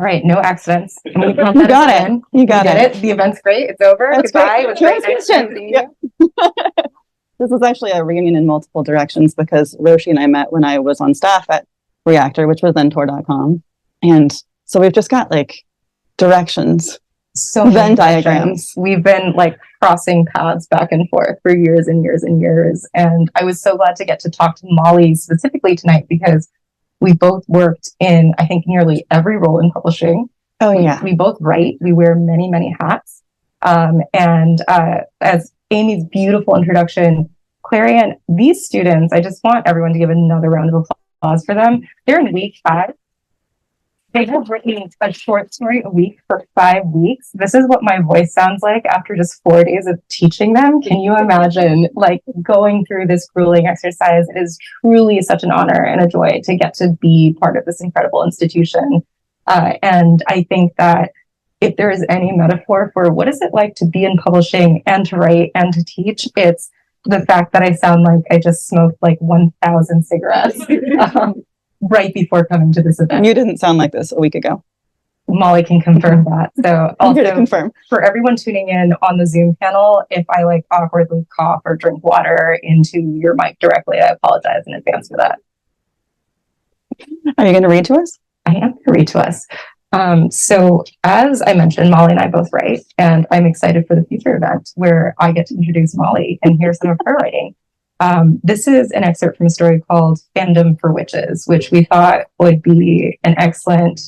All right, no accidents. You got it. You got it. The event's great. It's over. That's Goodbye. Great. It was great. Nice to see you. This is actually a reunion in multiple directions because Ruoxi and I met when I was on staff at Reactor, which was then Tor.com. And so we've just got like directions, Venn diagrams. We've been like crossing paths back and forth for years and years and years. And I was so glad to get to talk to Molly specifically tonight because we both worked in, I think, nearly every role in publishing. Oh, yeah. We both write. We wear many, many hats. And as Amy's beautiful introduction, Clarion, these students, I just want everyone to give another round of applause for them. They're in week 5. They have written a short story a week for 5 weeks. This is what my voice sounds like after just 4 days of teaching them. Can you imagine like going through this grueling exercise? It is truly such an honor and a joy to get to be part of this incredible institution. And I think that if there is any metaphor for what is it like to be in publishing and to write and to teach, it's the fact that I sound like I just smoked like 1,000 cigarettes. Right before coming to this event. You didn't sound like this a week ago. Molly can confirm that. So I'm here to confirm. For everyone tuning in on the Zoom panel, if I like awkwardly cough or drink water into your mic directly, I apologize in advance for that. Are you going to read to us? I am going to read to us. So as I mentioned, Molly and I both write, and I'm excited for the future event where I get to introduce Molly and hear some of her writing. This is an excerpt from a story called Fandom for Witches, which we thought would be an excellent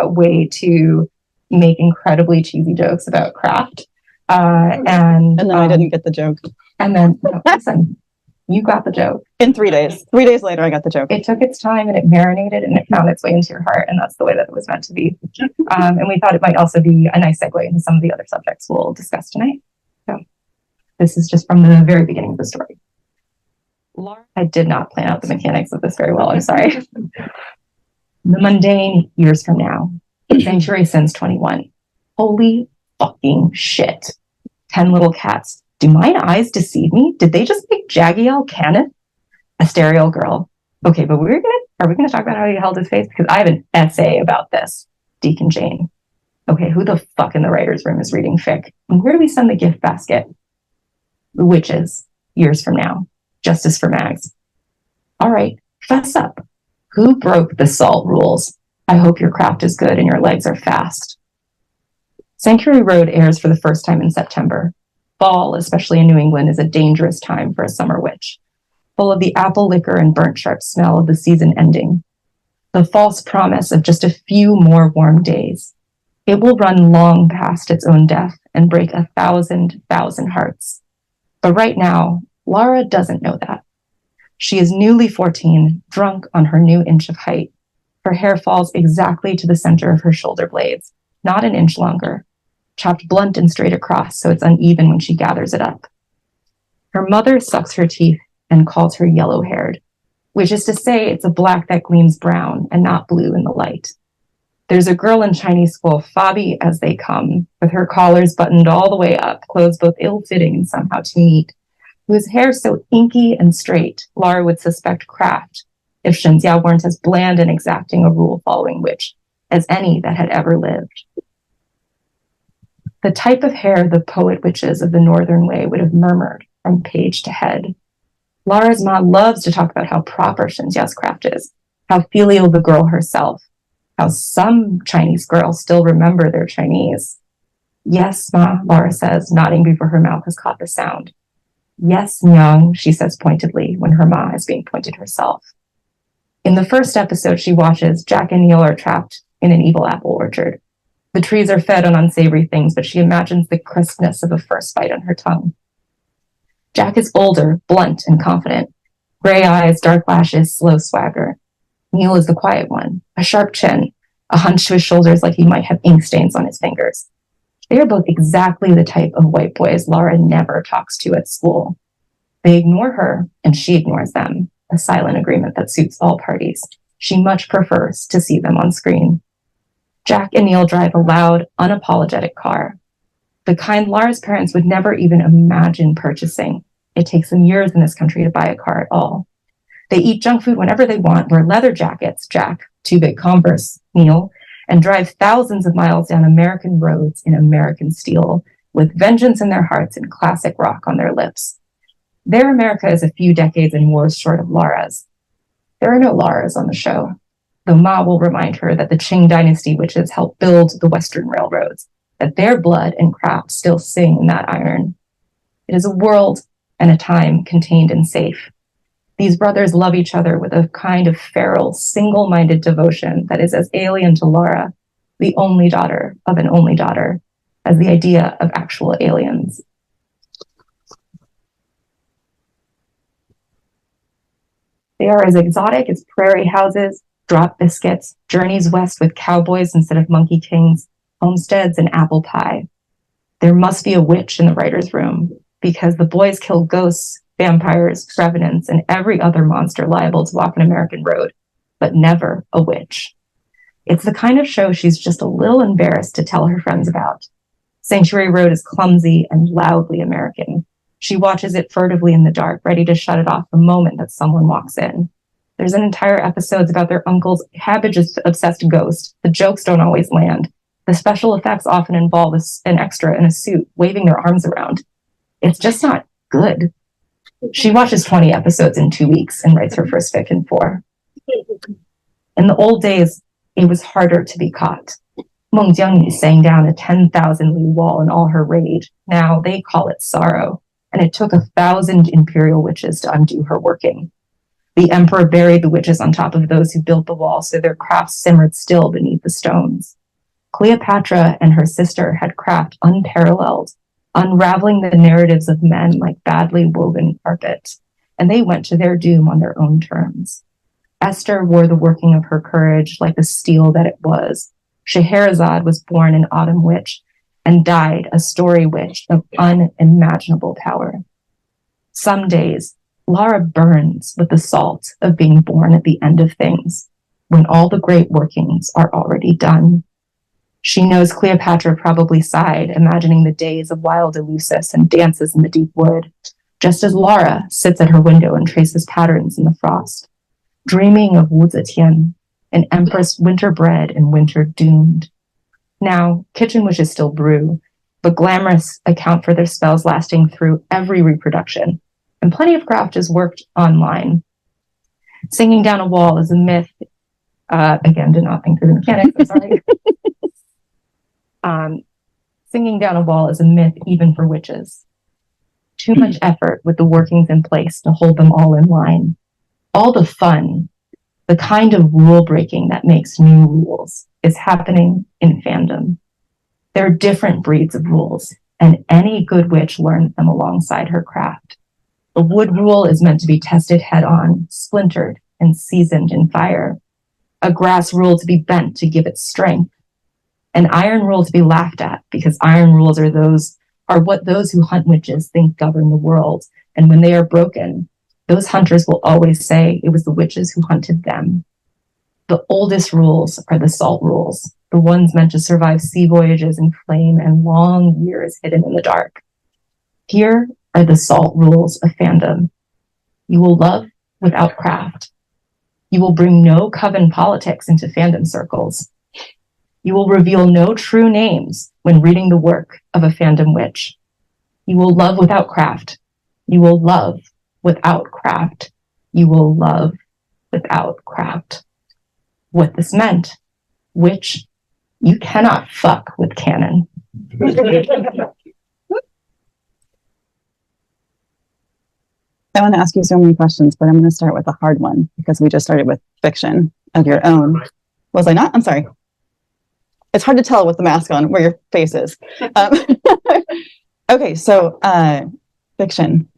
way to make incredibly cheesy jokes about craft. And then I didn't get the joke. And then, no, listen, you got the joke. In 3 days. 3 days later, I got the joke. It took its time and it marinated and it found its way into your heart. And that's the way that it was meant to be. And we thought it might also be a nice segue into some of the other subjects we'll discuss tonight. So this is just from the very beginning of the story. I did not plan out the mechanics of this very well. I'm sorry. The mundane years from now. Century since 21. Holy fucking shit. 10 little cats. Do mine eyes deceive me? Did they just make Jagiel canon? A stereo girl. Okay, but are we gonna talk about how he held his face? Because I have an essay about this. Deacon Jane. Okay, who the fuck in the writer's room is reading fic? And where do we send the gift basket? The witches. Years from now. Justice for Mags. All right, fess up. Who broke the salt rules? I hope your craft is good and your legs are fast. Sanctuary Road airs for the first time in September. Fall, especially in New England, is a dangerous time for a summer witch, full of the apple liquor and burnt sharp smell of the season ending. The false promise of just a few more warm days. It will run long past its own death and break 1,000 hearts. But right now, Lara doesn't know that. She is newly 14, drunk on her new inch of height. Her hair falls exactly to the center of her shoulder blades, not an inch longer, chopped blunt and straight across so it's uneven when she gathers it up. Her mother sucks her teeth and calls her yellow-haired, which is to say it's a black that gleams brown and not blue in the light. There's a girl in Chinese school, Fabi as they come, with her collars buttoned all the way up, clothes both ill-fitting and somehow too neat, whose hair so inky and straight, Lara would suspect craft, if Shenxia weren't as bland and exacting a rule-following witch as any that had ever lived. The type of hair the poet witches of the Northern Way would have murmured from page to head. Lara's ma loves to talk about how proper Shenxia's craft is, how filial the girl herself, how some Chinese girls still remember their Chinese. Yes, ma, Lara says, nodding before her mouth has caught the sound. Yes, Nyang, she says pointedly when her ma is being pointed herself. In the first episode she watches, Jack and Neil are trapped in an evil apple orchard. The trees are fed on unsavory things, but she imagines the crispness of a first bite on her tongue. Jack is older, blunt, and confident. Gray eyes, dark lashes, slow swagger. Neil is the quiet one, a sharp chin, a hunch to his shoulders like he might have ink stains on his fingers. They are both exactly the type of white boys Lara never talks to at school. They ignore her, and she ignores them, a silent agreement that suits all parties. She much prefers to see them on screen. Jack and Neil drive a loud, unapologetic car. The kind Lara's parents would never even imagine purchasing. It takes them years in this country to buy a car at all. They eat junk food whenever they want, wear leather jackets, Jack, too big Converse, Neil, and drive thousands of miles down American roads in American steel, with vengeance in their hearts and classic rock on their lips. Their America is a few decades and wars short of Laura's. There are no Lauras on the show, though Ma will remind her that the Qing dynasty witches helped build the Western railroads, that their blood and craft still sing in that iron. It is a world and a time contained and safe. These brothers love each other with a kind of feral, single-minded devotion that is as alien to Laura, the only daughter of an only daughter, as the idea of actual aliens. They are as exotic as prairie houses, drop biscuits, journeys west with cowboys instead of monkey kings, homesteads, and apple pie. There must be a witch in the writer's room, because the boys kill ghosts, vampires, revenants, and every other monster liable to walk an American road, but never a witch. It's the kind of show she's just a little embarrassed to tell her friends about. Sanctuary Road is clumsy and loudly American. She watches it furtively in the dark, ready to shut it off the moment that someone walks in. There's an entire episode about their uncle's cabbage-obsessed ghost. The jokes don't always land. The special effects often involve an extra in a suit waving their arms around. It's just not good. She watches 20 episodes in 2 weeks and writes her first fic in 4. In the old days, it was harder to be caught. Meng Jiangyu sang down a 10,000 li wall in all her rage. Now they call it sorrow, and it took 1,000 imperial witches to undo her working. The emperor buried the witches on top of those who built the wall, so their craft simmered still beneath the stones. Cleopatra and her sister had craft unparalleled, unraveling the narratives of men like badly woven carpet, and they went to their doom on their own terms. Esther wore the working of her courage like the steel that it was. Scheherazade was born an autumn witch and died a story witch of unimaginable power. Some days, Laura burns with the salt of being born at the end of things, when all the great workings are already done. She knows Cleopatra probably sighed, imagining the days of wild Eleusis and dances in the deep wood, just as Laura sits at her window and traces patterns in the frost, dreaming of Ruoxi Chen, an empress winter bred and winter doomed. Now, kitchen witches still brew, but glamorous account for their spells lasting through every reproduction, and plenty of craft is worked online. Singing down a wall is a myth. Again, did not think through the mechanics, I'm sorry. Singing down a wall is a myth even for witches. Too much effort with the workings in place to hold them all in line. All the fun, the kind of rule breaking that makes new rules, is happening in fandom. There are different breeds of rules, and any good witch learns them alongside her craft. A wood rule is meant to be tested head on, splintered, and seasoned in fire. A grass rule to be bent to give it strength. An iron rule to be laughed at, because iron rules are what those who hunt witches think govern the world, and when they are broken, those hunters will always say it was the witches who hunted them. The oldest rules are the salt rules, the ones meant to survive sea voyages in flame and long years hidden in the dark. Here are the salt rules of fandom. You will love without craft. You will bring no coven politics into fandom circles. You will reveal no true names when reading the work of a fandom witch. You will love without craft. You will love without craft. You will love without craft. What this meant, which you cannot fuck with canon. I want to ask you so many questions, but I'm going to start with a hard one because we just started with fiction of your own. Was I not? I'm sorry. It's hard to tell with the mask on where your face is. Okay, so fiction,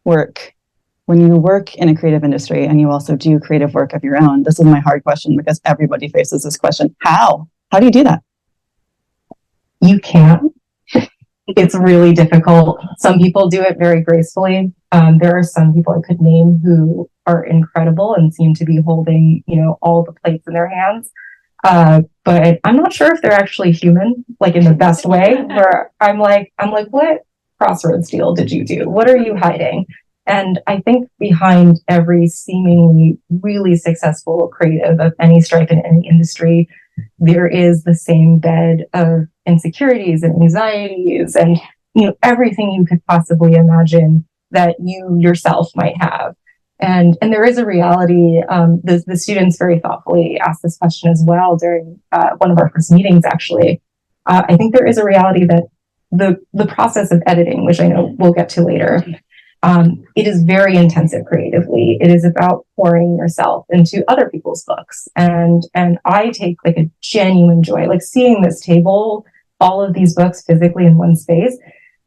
work. When you work in a creative industry and you also do creative work of your own, this is my hard question because everybody faces this question. How? How do you do that? You can't. It's really difficult. Some people do it very gracefully. There are some people I could name who are incredible and seem to be holding, all the plates in their hands. But I'm not sure if they're actually human, like in the best way, where I'm like, what crossroads deal did you do? What are you hiding? And I think behind every seemingly really successful creative of any stripe in any industry, there is the same bed of insecurities and anxieties and, everything you could possibly imagine that you yourself might have. And there is a reality. The students very thoughtfully asked this question as well during one of our first meetings, actually. I think there is a reality that the process of editing, which I know we'll get to later, it is very intensive creatively. It is about pouring yourself into other people's books. And I take like a genuine joy, like seeing this table, all of these books physically in one space.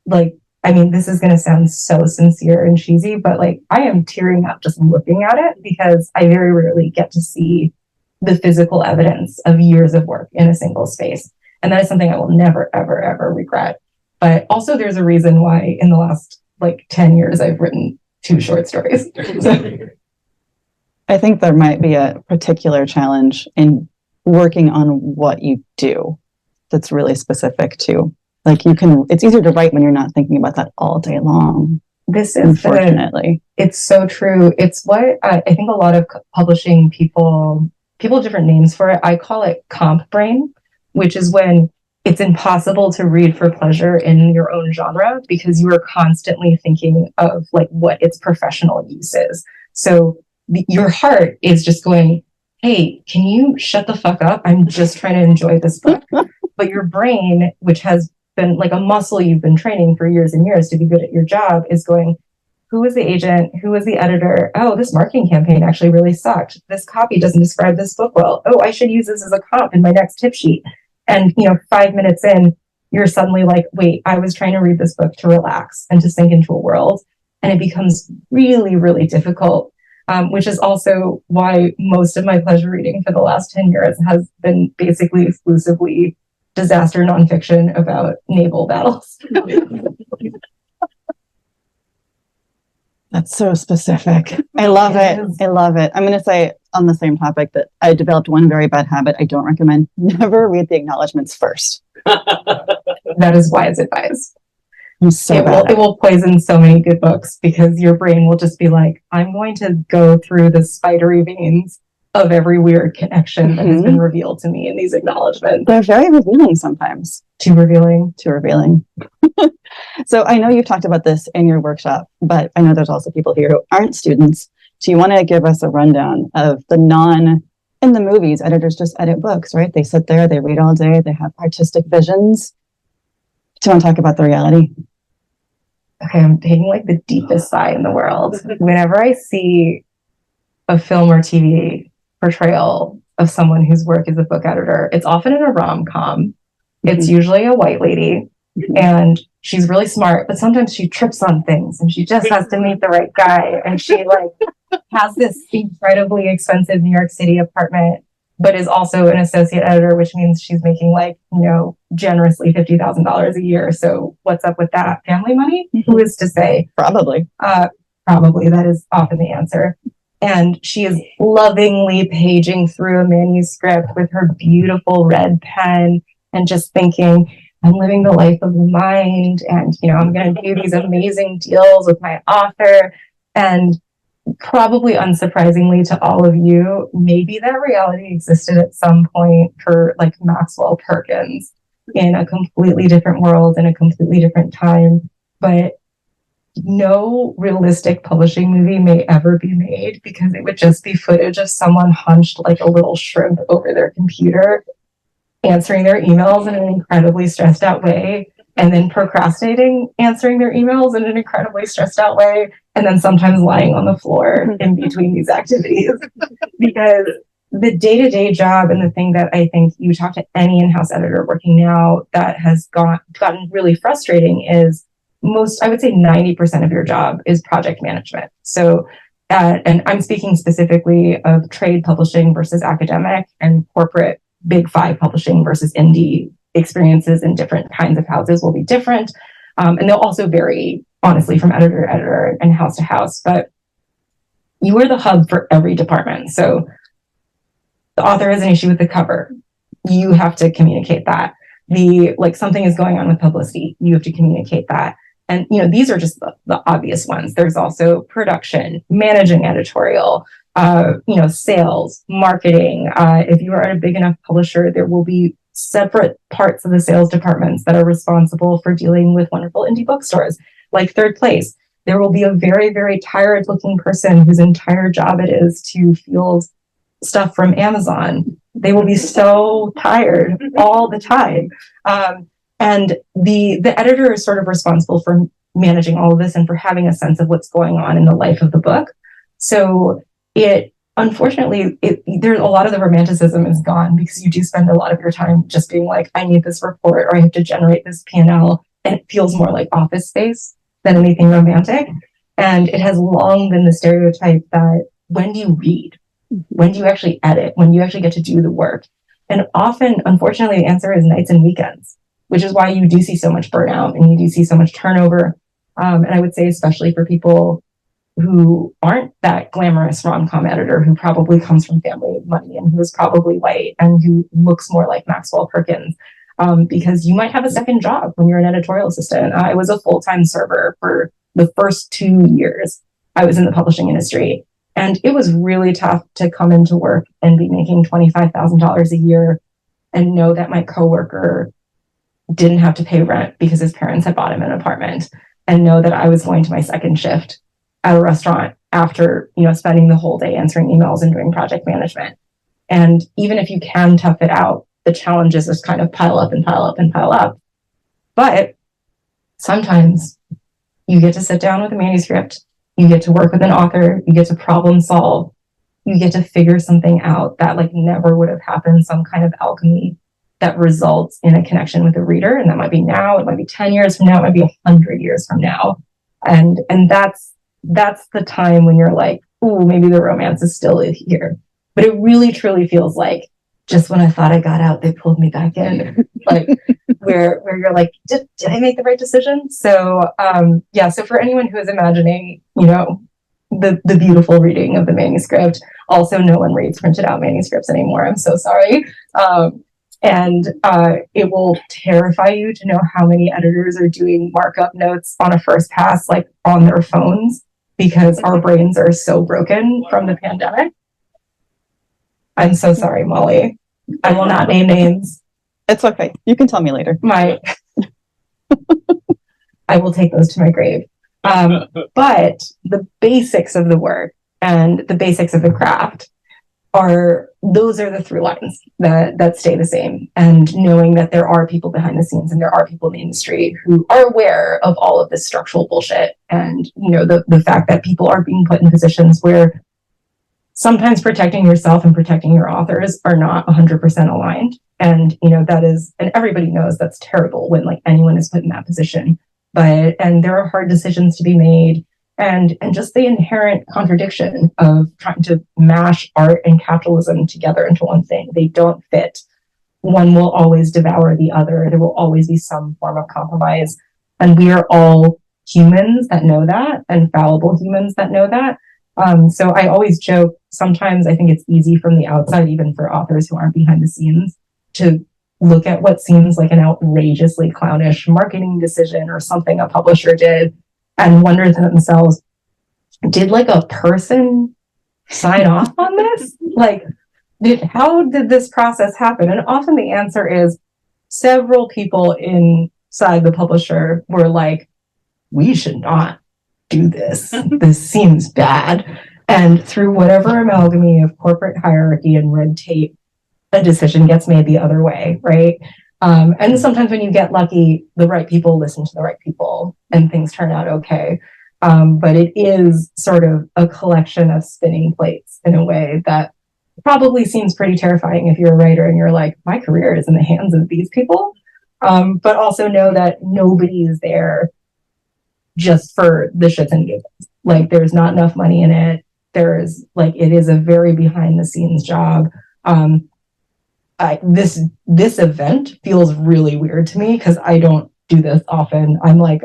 Like, I mean, this is going to sound so sincere and cheesy, but like I am tearing up just looking at it because I very rarely get to see the physical evidence of years of work in a single space. And that is something I will never, ever, ever regret. But also there's a reason why in the last like 10 years, I've written 2 short stories. I think there might be a particular challenge in working on what you do that's really specific to, like it's easier to write when you're not thinking about that all day long. This is unfortunately. It's so true. It's what I think a lot of publishing people have different names for it. I call it comp brain, which is when it's impossible to read for pleasure in your own genre because you are constantly thinking of like what its professional use is. So your heart is just going, hey, can you shut the fuck up? I'm just trying to enjoy this book. But your brain, which has been like a muscle you've been training for years and years to be good at your job, is going, who is the agent? Who is the editor? Oh, this marketing campaign actually really sucked. This copy doesn't describe this book well. Oh, I should use this as a comp in my next tip sheet. And, 5 minutes in, you're suddenly like, wait, I was trying to read this book to relax and to sink into a world. And it becomes really, really difficult, which is also why most of my pleasure reading for the last 10 years has been basically exclusively disaster nonfiction about naval battles. That's so specific. I love it. I love it. I'm going to say on the same topic that I developed one very bad habit I don't recommend. Never read the acknowledgments first. That is wise advice. It will poison so many good books because your brain will just be like, I'm going to go through the spidery veins of every weird connection that has been revealed to me in these acknowledgments. They're very revealing sometimes. Too revealing. So I know you've talked about this in your workshop, but I know there's also people here who aren't students. Do you want to give us a rundown of in the movies, editors just edit books, right? They sit there, they read all day, they have artistic visions. Do you want to talk about the reality? Okay, I'm taking like the deepest sigh in the world. Whenever I see a film or TV portrayal of someone whose work is a book editor, it's often in a rom-com. It's usually a white lady, and she's really smart, but sometimes she trips on things and she just has to meet the right guy. And she like has this incredibly expensive New York City apartment, but is also an associate editor, which means she's making like, generously $50,000 a year. So what's up with that? Family money? Who is to say? Probably. Probably. That is often the answer. And she is lovingly paging through a manuscript with her beautiful red pen and just thinking, I'm living the life of the mind, and I'm going to do these amazing deals with my author. And probably unsurprisingly to all of you, maybe that reality existed at some point for like Maxwell Perkins in a completely different world, in a completely different time. But no realistic publishing movie may ever be made because it would just be footage of someone hunched like a little shrimp over their computer, answering their emails in an incredibly stressed out way, and then procrastinating answering their emails in an incredibly stressed out way, and then sometimes lying on the floor in between these activities. Because the day-to-day job, and the thing that I think you talk to any in-house editor working now that has gotten really frustrating is I would say 90% of your job is project management. So, and I'm speaking specifically of trade publishing versus academic, and corporate big five publishing versus indie experiences in different kinds of houses will be different. And they'll also vary, honestly, from editor to editor and house to house. But you are the hub for every department. So the author has an issue with the cover. You have to communicate that. Something is going on with publicity. You have to communicate that. And, these are just the obvious ones. There's also production, managing editorial, sales, marketing. If you are at a big enough publisher, there will be separate parts of the sales departments that are responsible for dealing with wonderful indie bookstores like Third Place. There will be a very, very tired looking person whose entire job it is to field stuff from Amazon. They will be so tired all the time. And the editor is sort of responsible for managing all of this and for having a sense of what's going on in the life of the book. So unfortunately, there's a lot of the romanticism is gone because you do spend a lot of your time just being like, I need this report or I have to generate this P&L, and it feels more like office space than anything romantic. And it has long been the stereotype that when do you read? When do you actually edit? When do you actually get to do the work? And often, unfortunately, the answer is nights and weekends, which is why you do see so much burnout and you do see so much turnover. And I would say, especially for people who aren't that glamorous rom-com editor, who probably comes from family of money and who is probably white and who looks more like Maxwell Perkins, because you might have a second job when you're an editorial assistant. I was a full-time server for the first 2 years I was in the publishing industry. And it was really tough to come into work and be making $25,000 a year and know that my coworker didn't have to pay rent because his parents had bought him an apartment, and know that I was going to my second shift at a restaurant after, spending the whole day answering emails and doing project management. And even if you can tough it out, the challenges just kind of pile up and pile up and pile up. But sometimes you get to sit down with a manuscript, you get to work with an author, you get to problem solve, you get to figure something out that never would have happened, some kind of alchemy that results in a connection with the reader. And that might be now, it might be 10 years from now, it might be 100 years from now. And that's the time when you're like, ooh, maybe the romance is still here. But it really truly feels like just when I thought I got out, they pulled me back in. Where you're like, did I make the right decision? So so for anyone who is imagining, the beautiful reading of the manuscript, also no one reads printed out manuscripts anymore. I'm so sorry. And it will terrify you to know how many editors are doing markup notes on a first pass, on their phones, because our brains are so broken from the pandemic. I'm so sorry, Molly. I will not name names. It's okay. You can tell me later. I will take those to my grave. But the basics of the work and the basics of the craft those are the through lines that stay the same. And knowing that there are people behind the scenes and there are people in the industry who are aware of all of this structural bullshit. And, the fact that people are being put in positions where sometimes protecting yourself and protecting your authors are not 100% aligned. And, and everybody knows that's terrible when anyone is put in that position. And there are hard decisions to be made. And just the inherent contradiction of trying to mash art and capitalism together into one thing. They don't fit. One will always devour the other. There will always be some form of compromise. And we are all humans that know that, and fallible humans that know that. So I always joke, sometimes I think it's easy from the outside, even for authors who aren't behind the scenes, to look at what seems like an outrageously clownish marketing decision or something a publisher did and wonder to themselves, did a person sign off on this? How did this process happen? And often the answer is several people inside the publisher were like, we should not do this. This seems bad. And through whatever amalgamy of corporate hierarchy and red tape, a decision gets made the other way, right? And sometimes when you get lucky, the right people listen to the right people and things turn out okay. But it is sort of a collection of spinning plates in a way that probably seems pretty terrifying if you're a writer and you're like, my career is in the hands of these people. But also know that nobody is there just for the shits and giggles. There's not enough money in it. There's it is a very behind the scenes job. This event feels really weird to me because I don't do this often. I'm like,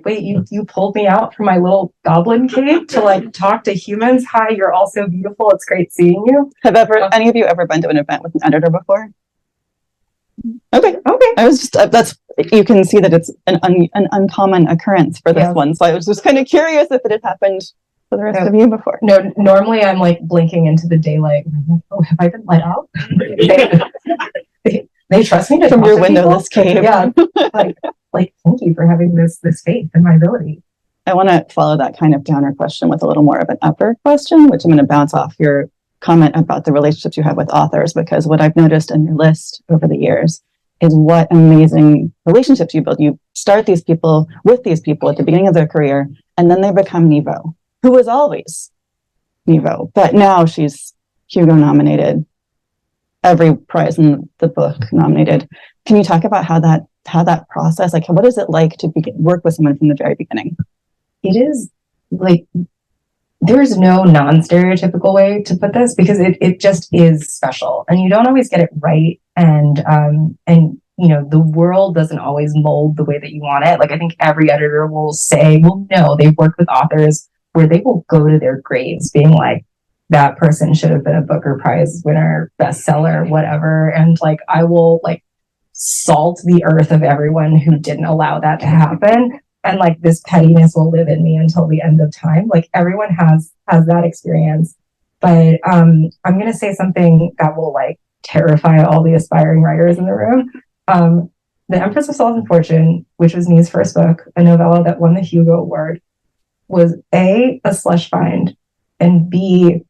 wait, you pulled me out from my little goblin cave to talk to humans. Hi, you're all so beautiful. It's great seeing you. Have any of you ever been to an event with an editor before? Okay. I was just you can see that it's an uncommon occurrence for this one. So I was just kind of curious if it had happened for the rest of you before? No, normally I'm like blinking into the daylight. Oh, have I been let out? they trust me to From talk your to windowless people? cave. Yeah, like thank you for having this faith in my ability. I want to follow that kind of downer question with a little more of an upper question, which I'm going to bounce off your comment about the relationships you have with authors, because what I've noticed in your list over the years is what amazing relationships you build. You start these people with these people at the beginning of their career, and then they become Nevo, who was always Nevo, but now she's Hugo nominated, every prize in the book nominated. Can you talk about how that process, like what is it like to work with someone from the very beginning? It is like there's no non-stereotypical way to put this, because it just is special, and you don't always get it right, and you know, the world doesn't always mold the way that you want it. Like, I think every editor will say, well, no, they've worked with authors where they will go to their graves being like, that person should have been a Booker Prize winner, bestseller, whatever, and like I will like salt the earth of everyone who didn't allow that to happen. And like this pettiness will live in me until the end of time. Like everyone has that experience. But I'm gonna say something that will like terrify all the aspiring writers in the room. The Empress of Salt and Fortune, which was Nee's first book, a novella that won the Hugo Award, was a slush find, and B,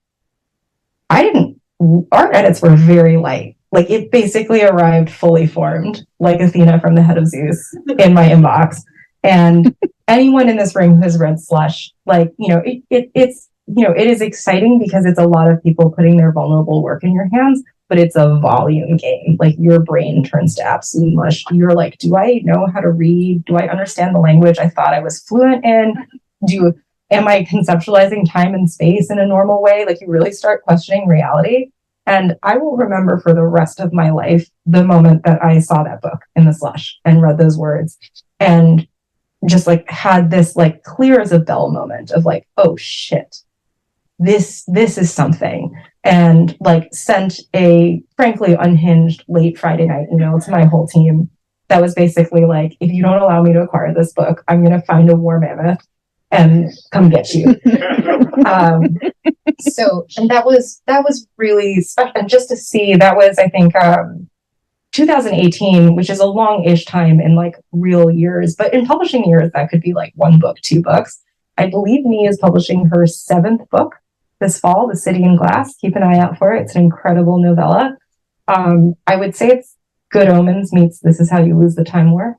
our edits were very light. Like it basically arrived fully formed, like Athena from the Head of Zeus, in my inbox. And anyone in this room who has read Slush, like, you know, it's, you know, it is exciting because it's a lot of people putting their vulnerable work in your hands, but it's a volume game. Like your brain turns to absolute mush. You're like, do I know how to read? Do I understand the language I thought I was fluent in? Am I conceptualizing time and space in a normal way? Like you really start questioning reality. And I will remember for the rest of my life the moment that I saw that book in the slush and read those words, and just like had this like clear as a bell moment of like, oh shit, this is something. And like sent a frankly unhinged late Friday night email to my whole team that was basically like, if you don't allow me to acquire this book, I'm going to find a war mammoth and come get you. So, and that was really special. And just to see, that was, I think, 2018, which is a long-ish time in like real years, but in publishing years, that could be like 1 book, 2 books. I believe Nee is publishing her 7th book this fall, The City in Glass. Keep an eye out for it. It's an incredible novella. I would say it's Good Omens meets This Is How You Lose the Time War.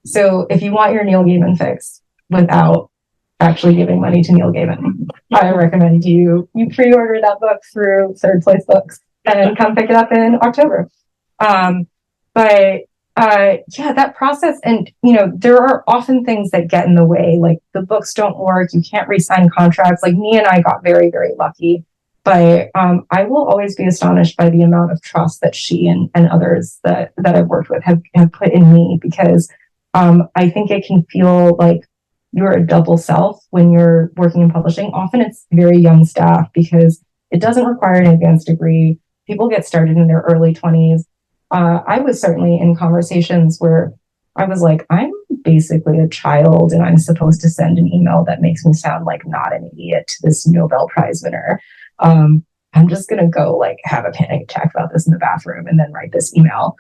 So if you want your Neil Gaiman fix without actually giving money to Neil Gaiman, I recommend you pre-order that book through Third Place Books and come pick it up in October. Yeah, that process, and you know, there are often things that get in the way, like the books don't work, you can't re-sign contracts. Like Nee and I got very, very lucky, but I will always be astonished by the amount of trust that she and others that I've worked with have put in me, because I think it can feel like you're a double self when you're working in publishing. Often it's very young staff because it doesn't require an advanced degree. People get started in their early 20s. I was certainly in conversations where I was like, I'm basically a child and I'm supposed to send an email that makes me sound like not an idiot to this Nobel Prize winner. I'm just going to go like have a panic attack about this in the bathroom and then write this email,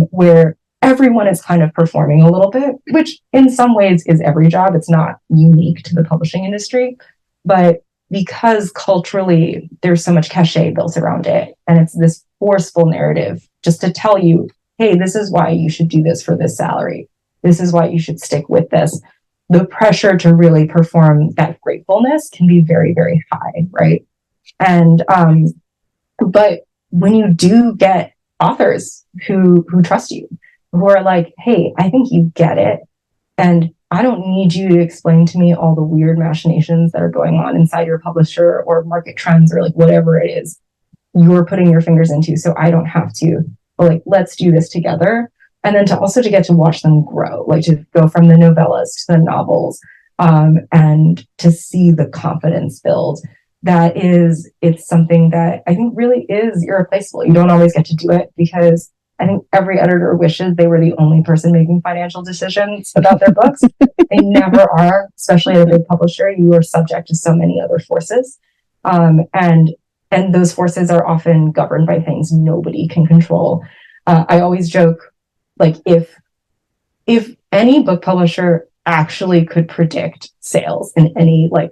where everyone is kind of performing a little bit, which in some ways is every job. It's not unique to the publishing industry, but because culturally there's so much cachet built around it, and it's this forceful narrative just to tell you, hey, this is why you should do this for this salary. This is why you should stick with this. The pressure to really perform that gratefulness can be very, very high, right? And but when you do get authors who trust you, who are like, hey, I think you get it, and I don't need you to explain to me all the weird machinations that are going on inside your publisher or market trends or like whatever it is you're putting your fingers into, so I don't have to. But like, let's do this together. And then to get to watch them grow, like to go from the novellas to the novels, and to see the confidence build. It's something that I think really is irreplaceable. You don't always get to do it because I think every editor wishes they were the only person making financial decisions about their books. They never are, especially at a big publisher. You are subject to so many other forces. And those forces are often governed by things nobody can control. I always joke, like, if any book publisher actually could predict sales in any like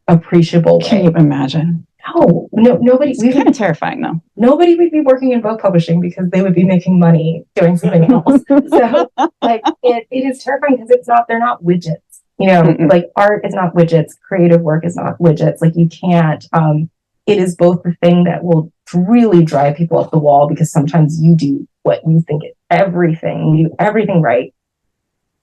appreciable way. Can you imagine? No, nobody. It's kind of terrifying, though. Nobody would be working in book publishing because they would be making money doing something else. So, like, it is terrifying because they're not widgets. You know, like art is not widgets. Creative work is not widgets. Like, you can't. It is both the thing that will really drive people up the wall because sometimes you do what you think is everything. You do everything right.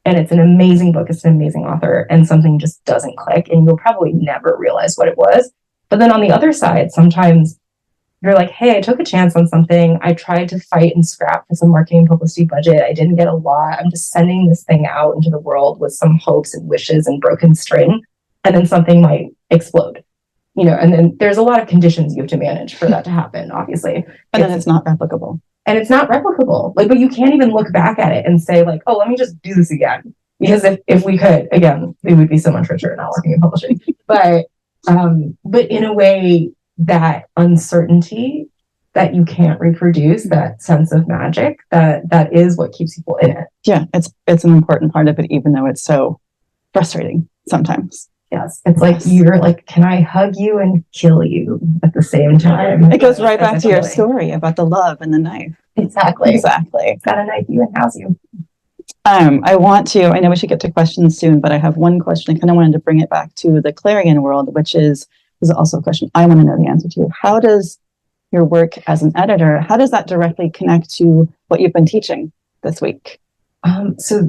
And it's an amazing book. It's an amazing author, and something just doesn't click, and you'll probably never realize what it was. But then on the other side, sometimes you're like, hey, I took a chance on something. I tried to fight and scrap for some marketing and publicity budget. I didn't get a lot. I'm just sending this thing out into the world with some hopes and wishes and broken string. And then something might explode, you know, and then there's a lot of conditions you have to manage for that to happen, obviously. And then it's not replicable. And it's not replicable. Like, but you can't even look back at it and say, like, oh, let me just do this again. Because if we could, again, we would be so much richer not working in publishing. But in a way, that uncertainty that you can't reproduce, that sense of magic, that is what keeps people in it. Yeah, it's an important part of it, even though it's so frustrating sometimes. Yes, it's like you're like, can I hug you and kill you at the same time? It goes right back to your story about the love and the knife. Exactly. It's got to knife you and house you. I know we should get to questions soon, but I have one question. I kind of wanted to bring it back to the Clarion world, which is also a question I want to know the answer to. How does your work as an editor, how does that directly connect to what you've been teaching this week? So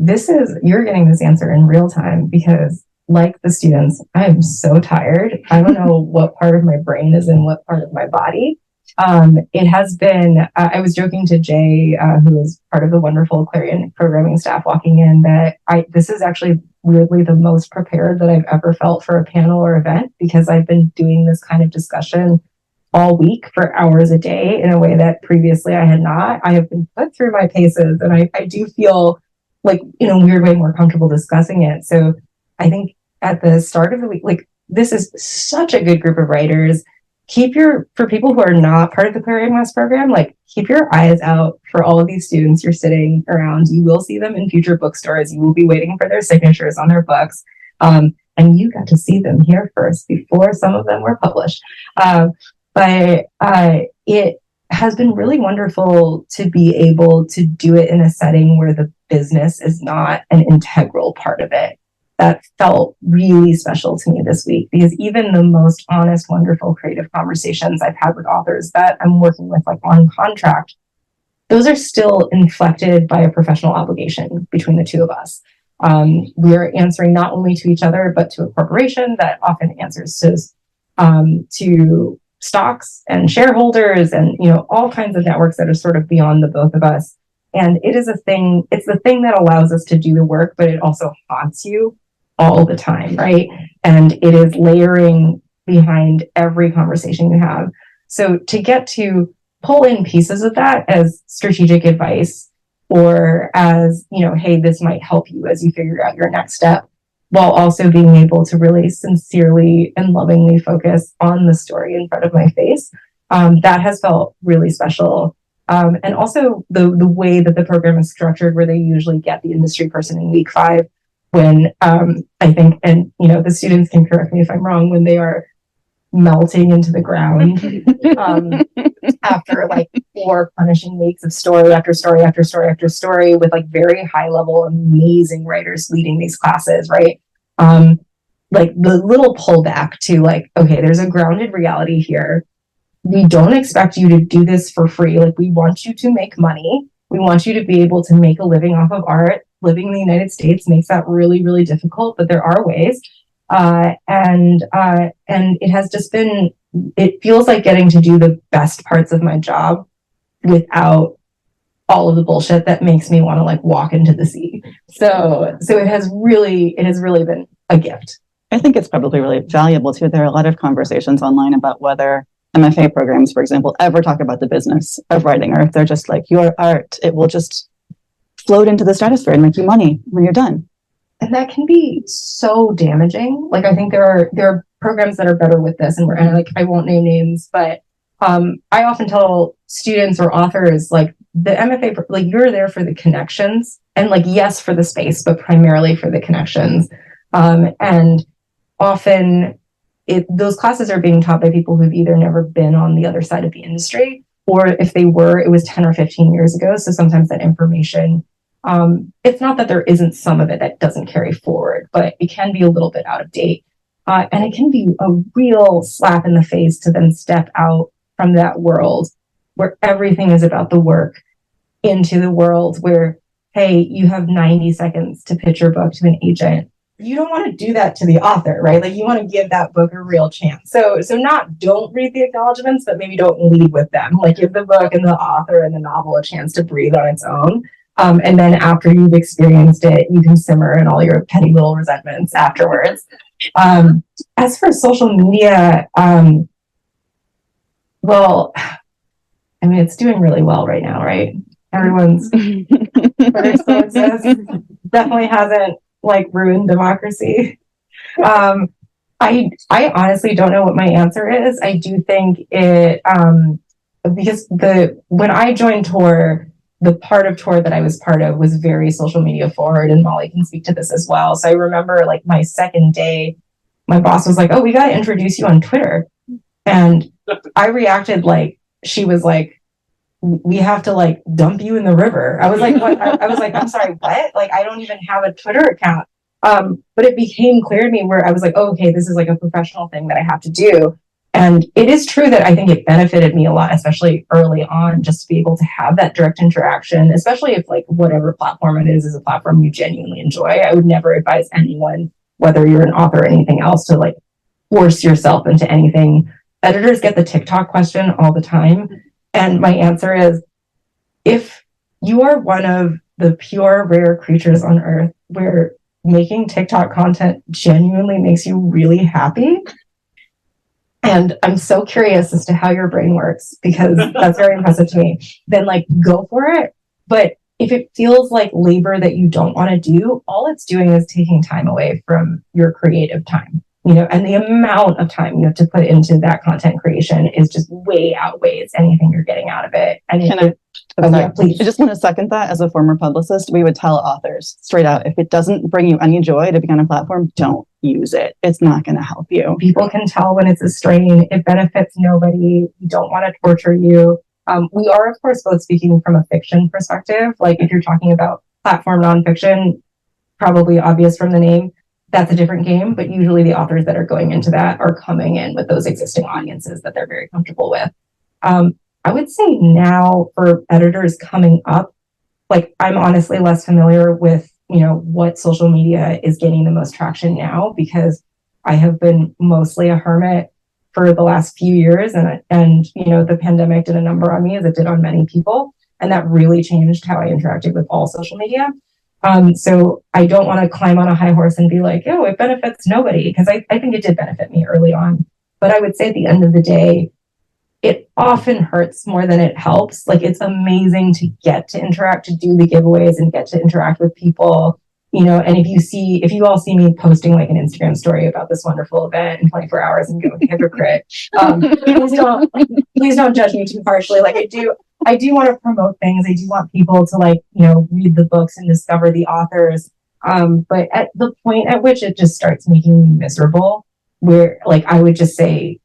you're getting this answer in real time because, like the students, I am so tired. I don't know what part of my brain is in what part of my body. It has been, I was joking to Jay, who is part of the wonderful Clarion programming staff walking in, that this is actually weirdly the most prepared that I've ever felt for a panel or event, because I've been doing this kind of discussion all week for hours a day in a way that previously I had not. I have been put through my paces, and I do feel like, in a weird way, more comfortable discussing it. So I think at the start of the week, like, this is such a good group of writers. For people who are not part of the Clarion West program, like, keep your eyes out for all of these students you're sitting around. You will see them in future bookstores. You will be waiting for their signatures on their books. And you got to see them here first before some of them were published. But it has been really wonderful to be able to do it in a setting where the business is not an integral part of it. That felt really special to me this week, because even the most honest, wonderful, creative conversations I've had with authors that I'm working with, like, on contract, those are still inflected by a professional obligation between the two of us. We're answering not only to each other, but to a corporation that often answers to stocks and shareholders and, you know, all kinds of networks that are sort of beyond the both of us. And it's the thing that allows us to do the work, but it also haunts you all the time, right? And it is layering behind every conversation you have. So to get to pull in pieces of that as strategic advice, or as, you know, hey, this might help you as you figure out your next step, while also being able to really sincerely and lovingly focus on the story in front of my face, that has felt really special. And also the way that the program is structured, where they usually get the industry person in week 5, when I think, and, you know, the students can correct me if I'm wrong, when they are melting into the ground after like 4 punishing weeks of story after story after story after story, with like very high level, amazing writers leading these classes, right? Like the little pullback to like, okay, there's a grounded reality here. We don't expect you to do this for free. Like, we want you to make money. We want you to be able to make a living off of art. Living in the United States makes that really, really difficult, but there are ways. And it has just been, it feels like getting to do the best parts of my job without all of the bullshit that makes me want to like walk into the sea. So it has really been a gift. I think it's probably really valuable too. There are a lot of conversations online about whether MFA programs, for example, ever talk about the business of writing, or if they're just like, your art, it will just float into the stratosphere and make you money when you're done. And that can be so damaging. Like, I think there are programs that are better with this, and I won't name names, but I often tell students or authors, like, the MFA, like, you're there for the connections, and like, yes, for the space, but primarily for the connections. And often those classes are being taught by people who've either never been on the other side of the industry, or if they were, it was 10 or 15 years ago. So sometimes that information, it's not that there isn't some of it that doesn't carry forward, but it can be a little bit out of date. And it can be a real slap in the face to then step out from that world where everything is about the work into the world where, hey, you have 90 seconds to pitch your book to an agent. You don't want to do that to the author, right? Like, you want to give that book a real chance. So not don't read the acknowledgments, but maybe don't lead with them. Like, give the book and the author and the novel a chance to breathe on its own. And then after you've experienced it, you can simmer in all your petty little resentments afterwards. As for social media, well, I mean, it's doing really well right now, right? Everyone's Twitter still exists. Definitely hasn't like ruined democracy. I honestly don't know what my answer is. I do think it because when I joined Tor, the part of Tor that I was part of was very social media forward, and Molly can speak to this as well. So I remember, like, my second day, my boss was like, "Oh, we got to introduce you on Twitter," and I reacted like she was like, "We have to like dump you in the river." I was like, "What?" I was like, "I'm sorry, what? Like, I don't even have a Twitter account." But it became clear to me where I was like, "Oh, okay, this is like a professional thing that I have to do." And it is true that I think it benefited me a lot, especially early on, just to be able to have that direct interaction, especially if like whatever platform it is a platform you genuinely enjoy. I would never advise anyone, whether you're an author or anything else, to like force yourself into anything. Editors get the TikTok question all the time. And my answer is, if you are one of the pure, rare creatures on earth where making TikTok content genuinely makes you really happy, and I'm so curious as to how your brain works, because that's very impressive to me, then like go for it. But if it feels like labor that you don't want to do, all it's doing is taking time away from your creative time, and the amount of time you have to put into that content creation is just way outweighs anything you're getting out of it. And please. I just want to second that. As a former publicist, we would tell authors straight out, if it doesn't bring you any joy to be on a platform, don't use it. It's not going to help you. People can tell when it's a strain. It benefits nobody. We don't want to torture you. We are, of course, both speaking from a fiction perspective. Like, if you're talking about platform nonfiction, probably obvious from the name, that's a different game. But usually the authors that are going into that are coming in with those existing audiences that they're very comfortable with. I would say now for editors coming up, like, I'm honestly less familiar with, what social media is gaining the most traction now, because I have been mostly a hermit for the last few years. And the pandemic did a number on me, as it did on many people. And that really changed how I interacted with all social media. So I don't want to climb on a high horse and be like, oh, it benefits nobody, because I think it did benefit me early on. But I would say at the end of the day, it often hurts more than it helps. Like, it's amazing to get to interact, to do the giveaways and get to interact with people, and if you all see me posting like an Instagram story about this wonderful event in 24 hours and go hypocrite, please don't judge me too harshly. Like, I do want to promote things. I do want people to like, read the books and discover the authors. But at the point at which it just starts making me miserable, where like, I would just say,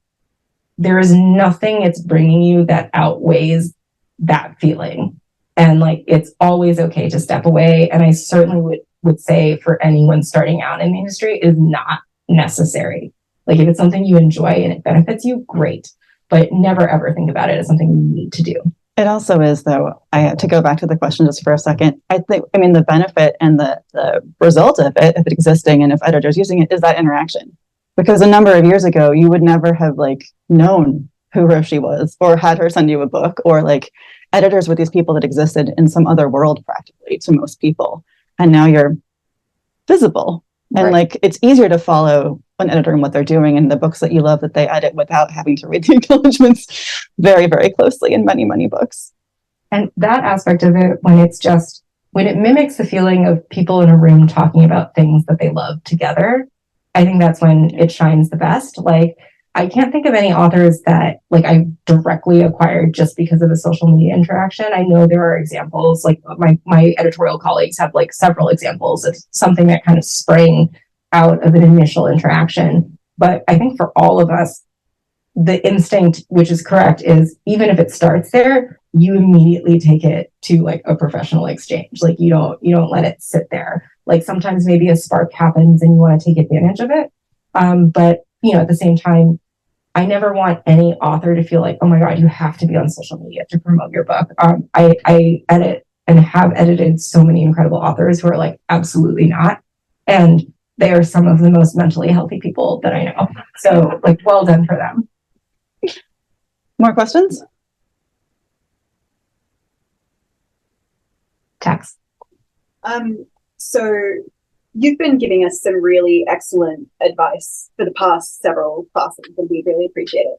there is nothing it's bringing you that outweighs that feeling. And like, it's always okay to step away. And I certainly would say for anyone starting out in the industry, it is not necessary. Like, if it's something you enjoy and it benefits you, great. But never ever think about it as something you need to do. It also is, though, I have to go back to the question just for a second. The benefit and the result of it, if it existing and if editors using it, is that interaction. Because a number of years ago, you would never have like known who Ruoxi was, or had her send you a book, or like editors with these people that existed in some other world practically to most people. And now you're visible And Right. like, it's easier to follow an editor and what they're doing and the books that you love that they edit without having to read the acknowledgements very, very closely in many, many books. And that aspect of it, when it mimics the feeling of people in a room talking about things that they love together, I think that's when it shines the best. Like, I can't think of any authors that like I directly acquired just because of a social media interaction. I know there are examples, like my editorial colleagues have like several examples of something that kind of sprang out of an initial interaction. But I think for all of us, the instinct, which is correct, is even if it starts there, you immediately take it to like a professional exchange. Like you don't let it sit there. Like sometimes maybe a spark happens and you want to take advantage of it. But at the same time, I never want any author to feel like, oh my God, you have to be on social media to promote your book. I edit and have edited so many incredible authors who are like, absolutely not. And they are some of the most mentally healthy people that I know. So like, well done for them. More questions? Tex. So you've been giving us some really excellent advice for the past several classes, and we really appreciate it.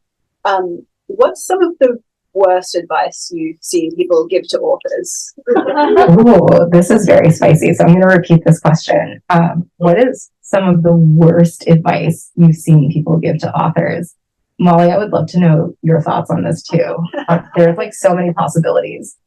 What's some of the worst advice you've seen people give to authors? Oh, this is very spicy. So I'm going to repeat this question. What is some of the worst advice you've seen people give to authors? Molly, I would love to know your thoughts on this too. There's like so many possibilities.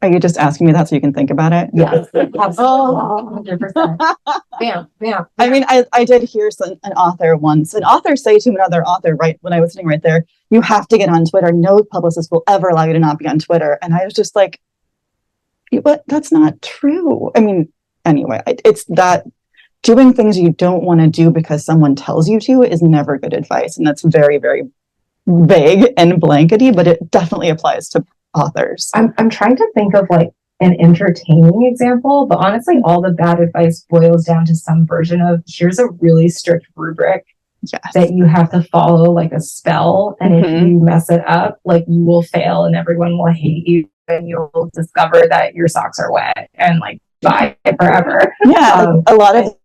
Are you just asking me that so you can think about it? Yes, absolutely. 100%. Bam, bam. I mean, I did hear an author say to another author, right when I was sitting right there, you have to get on Twitter. No publicist will ever allow you to not be on Twitter. And I was just like, but that's not true. I mean, anyway, it's that doing things you don't want to do because someone tells you to is never good advice. And that's very, very vague and blankety, but it definitely applies to authors. I'm trying to think of like an entertaining example, but honestly, all the bad advice boils down to some version of here's a really strict rubric that you have to follow like a spell. And if you mess it up, like you will fail and everyone will hate you and you'll discover that your socks are wet and like bye forever. Yeah, a lot of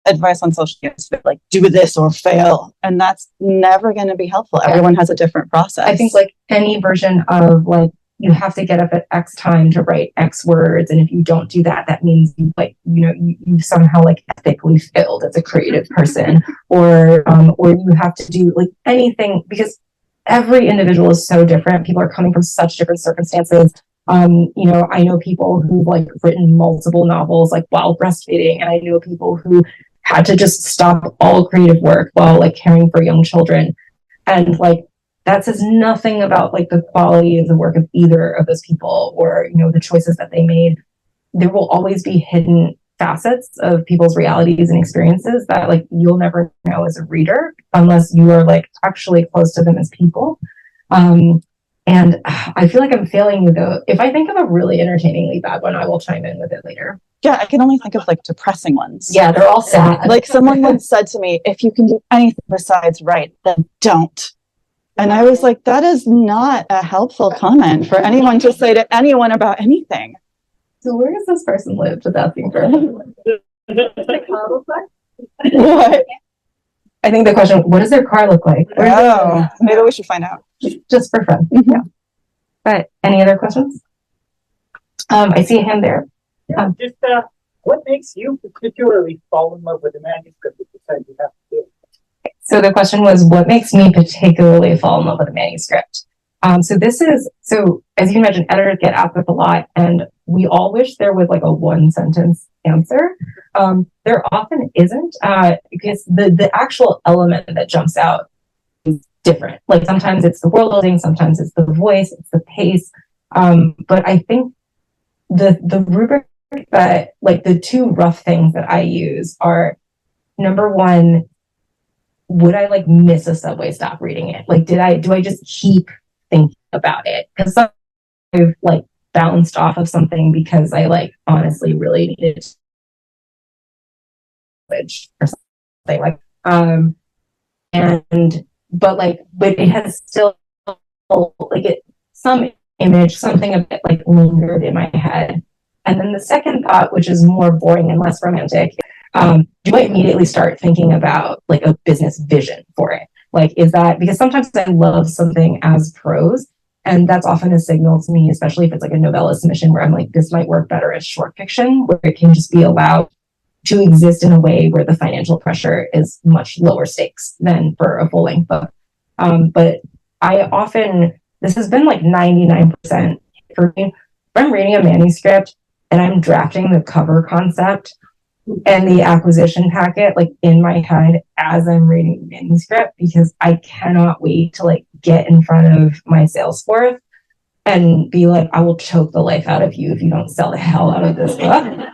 advice on social media is like do this or fail, and that's never going to be helpful. Everyone has a different process. I think like any version of like you have to get up at X time to write X words, and if you don't do that, that means you like you somehow like ethically failed as a creative person, or you have to do like anything because every individual is so different. People are coming from such different circumstances. I know people who've like written multiple novels like while breastfeeding, and I know people who had to just stop all creative work while like caring for young children, and like that says nothing about like the quality of the work of either of those people or the choices that they made. There will always be hidden facets of people's realities and experiences that like you'll never know as a reader unless you are like actually close to them as people. And I feel like I'm failing you though. If I think of a really entertainingly bad one, I will chime in with it later. Yeah, I can only think of like depressing ones. Yeah, they're all sad. Like someone once said to me, if you can do anything besides write, then don't. And I was like, that is not a helpful comment for anyone to say to anyone about anything. So where does this person live? Just asking for What? I think the question, what does their car look like? Oh, maybe we should find out. Just for fun. Yeah. But any other questions? I see a hand there. What makes you particularly fall in love with a manuscript that you said you have to do? So the question was, what makes me particularly fall in love with a manuscript? So as you can imagine, editors get asked this a lot, and we all wish there was like a one sentence answer. There often isn't, because the actual element that jumps out is different. Like sometimes it's the world building, sometimes it's the voice, it's the pace. But I think the rubric that like the two rough things that I use are, number one, would I like miss a subway stop reading it? Like, do I just keep thinking about it? Because I've like bounced off of something because I like honestly really needed or something like, but it has still like some image, something a bit like lingered in my head. And then the second thought, which is more boring and less romantic, do I immediately start thinking about like a business vision for it? Like, is that because sometimes I love something as prose, and that's often a signal to me, especially if it's like a novella submission where I'm like, this might work better as short fiction, where it can just be allowed to exist in a way where the financial pressure is much lower stakes than for a full length book. But this has been like 99% for me. If I'm reading a manuscript and I'm drafting the cover concept and the acquisition packet like in my head as I'm reading the manuscript, because I cannot wait to like get in front of my sales force and be like, I will choke the life out of you if you don't sell the hell out of this book.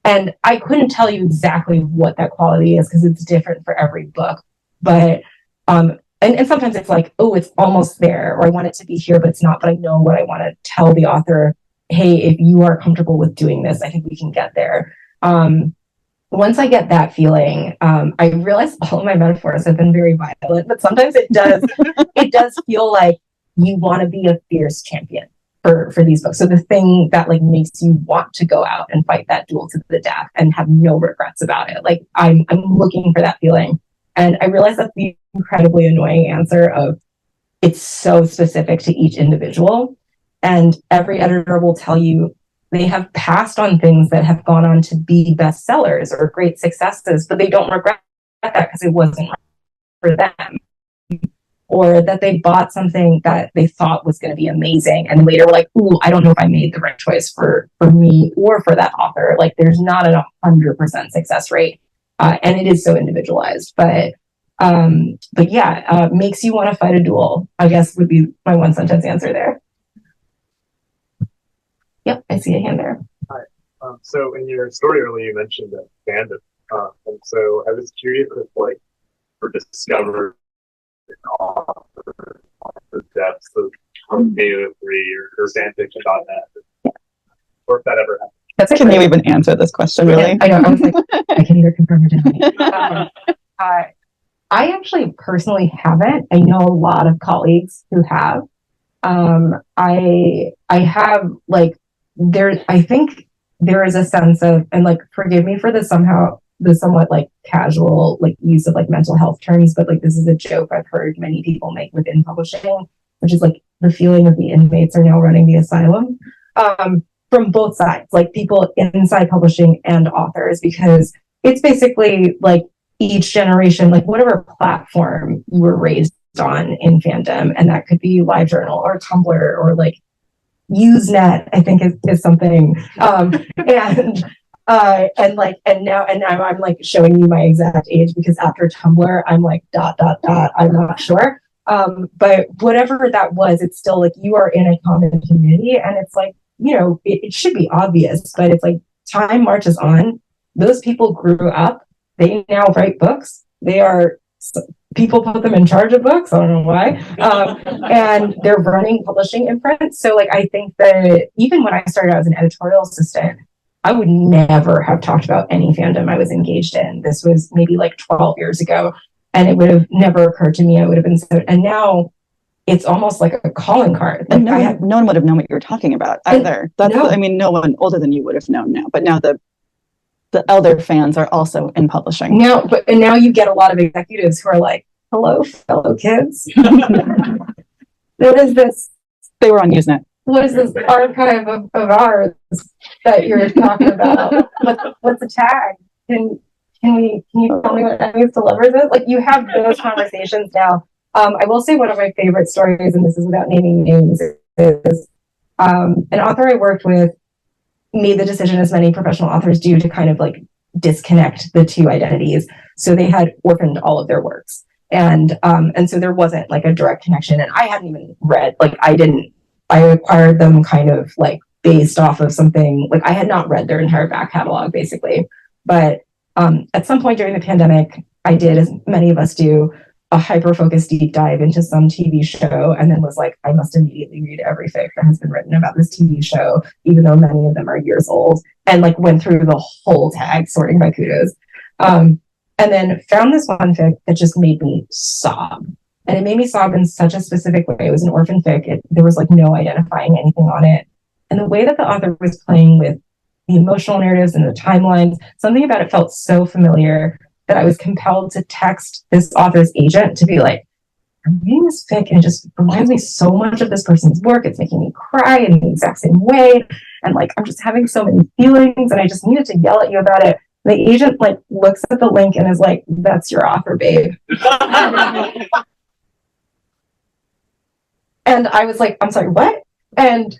And I couldn't tell you exactly what that quality is because it's different for every book. But and sometimes it's like, oh, it's almost there, or I want it to be here, but it's not. But I know what I want to tell the author. Hey, if you are comfortable with doing this, I think we can get there. Once I get that feeling, I realize all of my metaphors have been very violent, but sometimes it does feel like you want to be a fierce champion for these books. So the thing that like makes you want to go out and fight that duel to the death and have no regrets about it. Like I'm looking for that feeling. And I realize that's the incredibly annoying answer of it's so specific to each individual. And every editor will tell you they have passed on things that have gone on to be bestsellers or great successes, but they don't regret that because it wasn't for them. Or that they bought something that they thought was going to be amazing and later were like, ooh, I don't know if I made the right choice for me or for that author. Like there's not an 100% success rate. And it is so individualized, but yeah, makes you want to fight a duel, I guess would be my one sentence answer there. Yep, I see a hand there. Hi. So in your story earlier, you mentioned that fandom. And so I was curious if like for discover the depths of KO3 or fanfiction.net, or if that ever happened. Can you even answer this question, really? Yeah, I know. I was like, I can either confirm or deny. I actually personally haven't. I know a lot of colleagues who have. I have like I think there is a sense of, and like forgive me for the somewhat like casual like use of like mental health terms, but like this is a joke I've heard many people make within publishing, which is like the feeling of the inmates are now running the asylum. From both sides, like people inside publishing and authors, because it's basically like each generation, like whatever platform you were raised on in fandom, and that could be LiveJournal or Tumblr or like Usenet, I think is something. And now I'm like showing you my exact age because after Tumblr, I'm like ... I'm not sure. But whatever that was, it's still like you are in a common community, and it's like, you know, it should be obvious, but it's like time marches on. Those people grew up. They now write books. People put them in charge of books. I don't know why. And they're running publishing imprints. So like, I think that even when I started out as an editorial assistant, I would never have talked about any fandom I was engaged in. This was maybe like 12 years ago. And it would have never occurred to me. I would have been and now it's almost like a calling card. Like and no one would have known what you were talking about either. I mean, no one older than you would have known now, but now the elder fans are also in publishing. And now you get a lot of executives who are like, hello, fellow kids. What is this? They were on Usenet. What is this archive of ours that you're talking about? What's a tag? Can you tell me what enemies to lovers is? Like you have those conversations now. I will say one of my favorite stories, and this is without naming names, is an author I worked with made the decision, as many professional authors do, to kind of like disconnect the two identities. So they had orphaned all of their works. And so there wasn't like a direct connection. And I hadn't even read, like I acquired them kind of like based off of something, like I had not read their entire back catalog basically. But at some point during the pandemic, I did, as many of us do, a hyper-focused deep dive into some TV show, and then was like, I must immediately read every fic that has been written about this TV show, even though many of them are years old, and like went through the whole tag sorting by kudos. And then found this one fic that just made me sob. And it made me sob in such a specific way. It was an orphan fic. There was like no identifying anything on it. And the way that the author was playing with the emotional narratives and the timelines. Something about it felt so familiar that I was compelled to text this author's agent to be like, I'm reading this fic and it just reminds me so much of this person's work. It's making me cry in the exact same way. And like, I'm just having so many feelings and I just needed to yell at you about it. The agent like looks at the link and is like, that's your offer, babe. And I was like, I'm sorry, what? And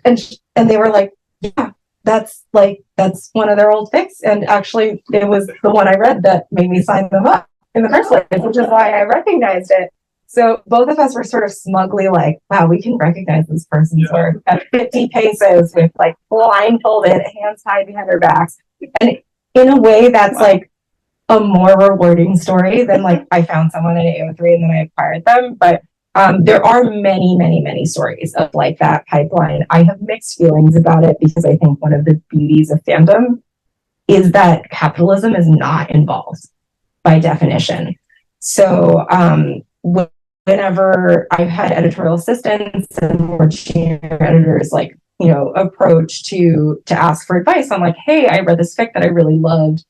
they were like, yeah, that's one of their old fics. And actually it was the one I read that made me sign them up in the first place, which is why I recognized it. So both of us were sort of smugly like, wow, we can recognize this person's work at 50 paces with like blindfolded, hands tied behind our backs. And in a way that's like a more rewarding story than like I found someone at AO3 and then I acquired them. But there are many, many, many stories of like that pipeline. I have mixed feelings about it because I think one of the beauties of fandom is that capitalism is not involved by definition. So whenever I've had editorial assistants and more junior editors like, you know, approach to ask for advice on like, hey, I read this fic that I really loved.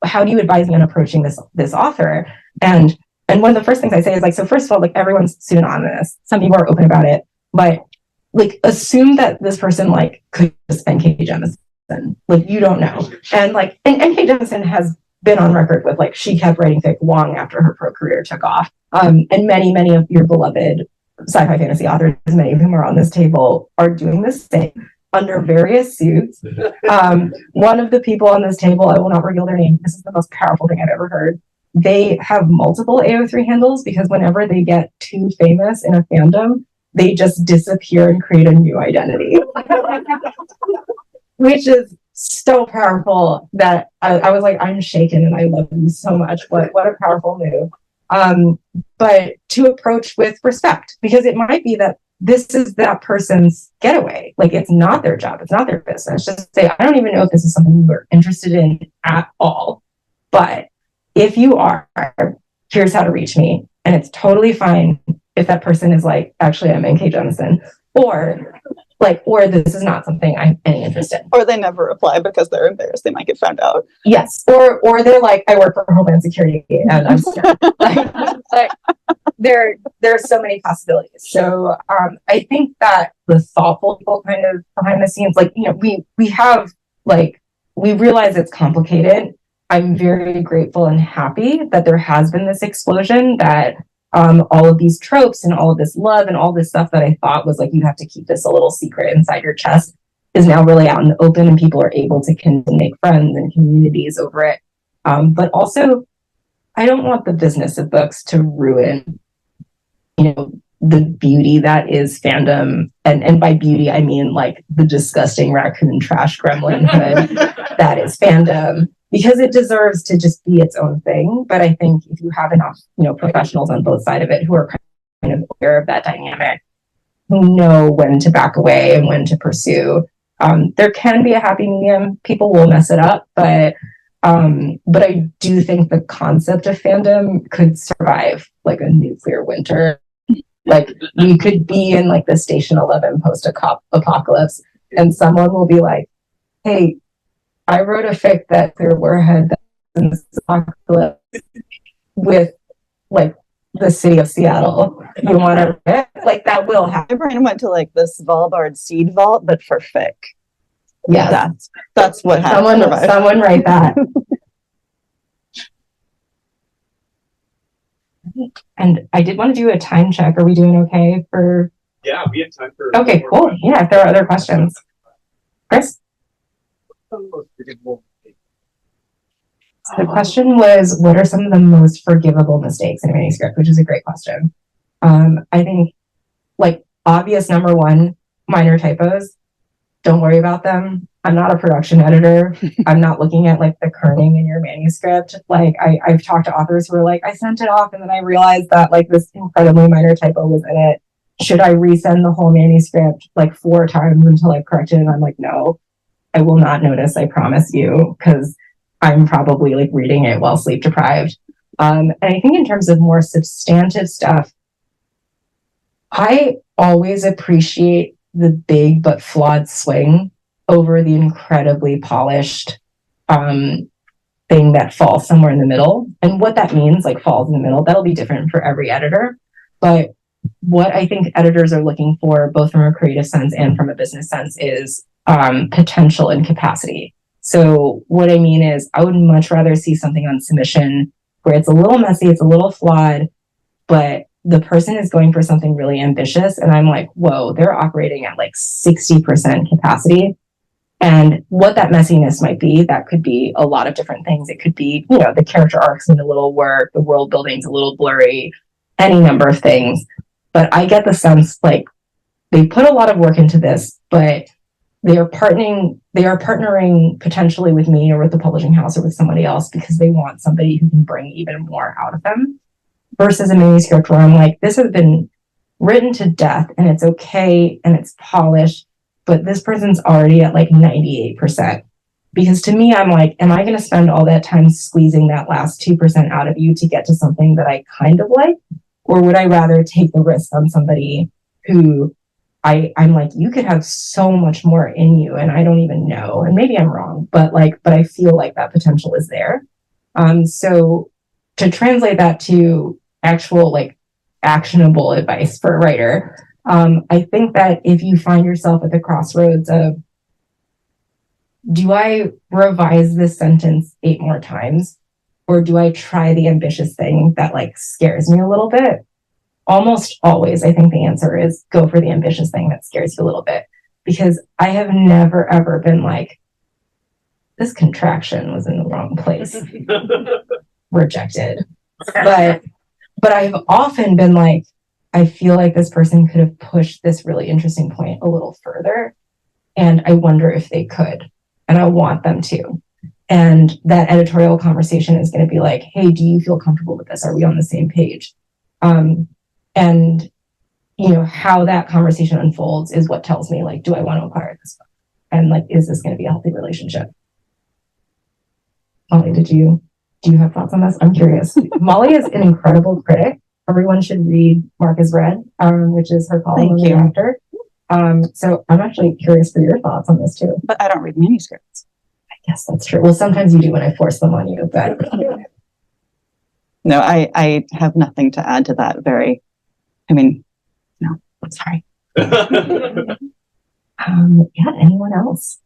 How do you advise me on approaching this author? And one of the first things I say is like, so first of all, like everyone's pseudonymous. Some people are open about it, but like assume that this person like could just N.K. Jemisin. Like you don't know. And like, and N.K. Jemisin has been on record with like, she kept writing fic long after her pro career took off. And many, many of your beloved sci-fi fantasy authors, many of whom are on this table, are doing the same under various suits. One of the people on this table, I will not reveal their name. This is the most powerful thing I've ever heard. They have multiple AO3 handles because whenever they get too famous in a fandom, they just disappear and create a new identity. Which is so powerful that I was like, I'm shaken and I love you so much. What a powerful move. But to approach with respect, because it might be that this is that person's getaway. Like it's not their job. It's not their business. Just say, I don't even know if this is something you are interested in at all. But if you are, here's how to reach me. And it's totally fine if that person is like, actually, I'm N.K. Jemisin. Or this is not something I have any interest in. Or they never reply because they're embarrassed they might get found out. Yes. Or they're like, I work for Homeland Security and I'm scared. like there's so many possibilities. So I think that the thoughtful people kind of behind the scenes, like, you know, we have like, we realize it's complicated. I'm very grateful and happy that there has been this explosion, that all of these tropes and all of this love and all this stuff that I thought was like, you have to keep this a little secret inside your chest is now really out in the open and people are able to make friends and communities over it. But also, I don't want the business of books to ruin, you know, the beauty that is fandom. And by beauty, I mean like the disgusting raccoon trash gremlin hood that is fandom. Because it deserves to just be its own thing. But I think if you have enough, you know, professionals on both sides of it who are kind of aware of that dynamic, who know when to back away and when to pursue, there can be a happy medium. People will mess it up, but I do think the concept of fandom could survive like a nuclear winter. Like we could be in like the Station 11 post-apocalypse, and someone will be like, "Hey, I wrote a fic that Clear Warhead in this apocalypse with like the city of Seattle. You want to read it?" Like that will happen. My brain went to like the Svalbard seed vault, but for fic. Yeah, that's what happened. Someone write that. And I did want to do a time check. Are we doing okay for? Yeah, we have time for. Okay, cool. Yeah, if there are other questions, Chris. The question was, what are some of the most forgivable mistakes in a manuscript, which is a great question. I think like obvious number one, minor typos. Don't worry about them. I'm not a production editor. I'm not looking at like the kerning in your manuscript. Like I've talked to authors who are like, I sent it off and then I realized that like this incredibly minor typo was in it. Should I resend the whole manuscript like 4 times until I've corrected it? And I'm like, no. I will not notice, I promise you, because I'm probably like reading it while sleep deprived. And I think in terms of more substantive stuff, I always appreciate the big but flawed swing over the incredibly polished thing that falls somewhere in the middle. And what that means, like falls in the middle, that'll be different for every editor. But what I think editors are looking for, both from a creative sense and from a business sense, is potential and capacity. So what I mean is, I would much rather see something on submission where it's a little messy, it's a little flawed, but the person is going for something really ambitious. And I'm like, whoa, they're operating at like 60% capacity. And what that messiness might be, that could be a lot of different things. It could be, you know, the character arcs need a little work, the world building's a little blurry, any number of things. But I get the sense like they put a lot of work into this, but they are partnering potentially with me or with the publishing house or with somebody else because they want somebody who can bring even more out of them, versus a manuscript where I'm like, this has been written to death and it's okay and it's polished, but this person's already at like 98%. Because to me, I'm like, am I going to spend all that time squeezing that last 2% out of you to get to something that I kind of like? Or would I rather take the risk on somebody who I'm like, you could have so much more in you and I don't even know. And maybe I'm wrong, but I feel like that potential is there. So to translate that to actual like actionable advice for a writer, I think that if you find yourself at the crossroads of, do I revise this sentence 8 more times? Or do I try the ambitious thing that like scares me a little bit? Almost always, I think the answer is go for the ambitious thing that scares you a little bit. Because I have never, ever been like, this contraction was in the wrong place. Rejected. But I've often been like, I feel like this person could have pushed this really interesting point a little further. And I wonder if they could. And I want them to. And that editorial conversation is going to be like, hey, do you feel comfortable with this? Are we on the same page? And, you know, how that conversation unfolds is what tells me, like, do I want to acquire this book? And like, is this going to be a healthy relationship? Molly, do you have thoughts on this? I'm curious. Molly is an incredible critic. Everyone should read Mark is Red, which is her column on the Reactor. So I'm actually curious for your thoughts on this too. But I don't read manuscripts. I guess that's true. Well, sometimes you do when I force them on you, but no, I have nothing to add to that. No, I'm sorry. Yeah, anyone else?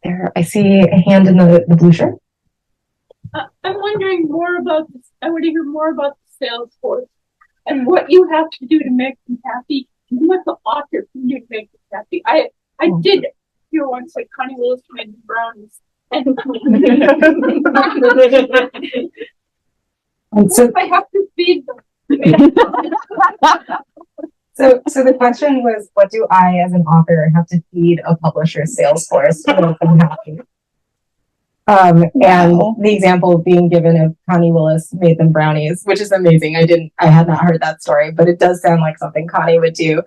There, I see a hand in the blue shirt. I'm wondering more about this. I want to hear more about the sales force and what you have to do to make them happy, and what the author can do to make them happy. I did hear once like Connie Willis made brownies. And so I have to feed them. So the question was, what do I, as an author, have to feed a publisher's sales force to make them happy? And the example being given of Connie Willis made them brownies, which is amazing. I had not heard that story, but it does sound like something Connie would do.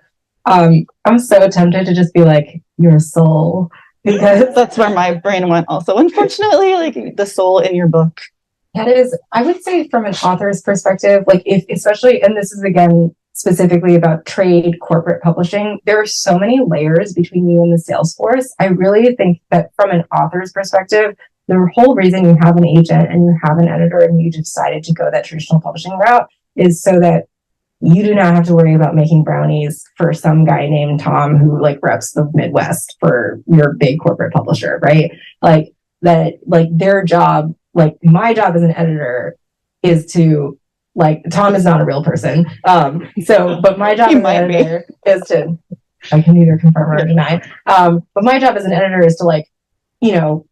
I'm so tempted to just be like, your soul, because that's where my brain went also. Unfortunately, like the soul in your book. That is, I would say from an author's perspective, like if, especially, and this is again, specifically about trade corporate publishing, there are so many layers between you and the sales force. I really think that from an author's perspective, the whole reason you have an agent and you have an editor and you decided to go that traditional publishing route is so that you do not have to worry about making brownies for some guy named Tom who like reps the Midwest for your big corporate publisher, right? Like that, like their job, like my job as an editor is to, like, Tom is not a real person. But my job as an editor is to, I can neither confirm or deny. But my job as an editor is to, like, you know,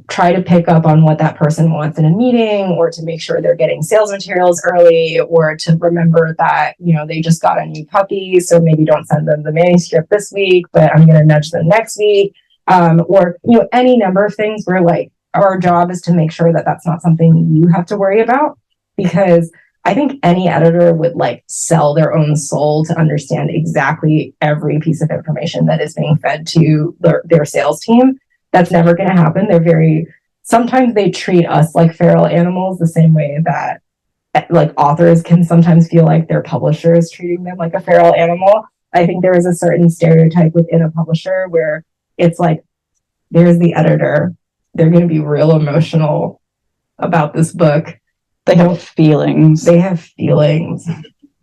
try to pick up on what that person wants in a meeting, or to make sure they're getting sales materials early, or to remember that, you know, they just got a new puppy, so maybe don't send them the manuscript this week, but I'm going to nudge them next week. Or, you know, any number of things where, like, our job is to make sure that that's not something you have to worry about, because I think any editor would like sell their own soul to understand exactly every piece of information that is being fed to their sales team. That's never going to happen. Sometimes they treat us like feral animals, the same way that like authors can sometimes feel like their publisher is treating them like a feral animal. I think there is a certain stereotype within a publisher where it's like, there's the editor. They're going to be real emotional about this book. They have feelings. They have feelings.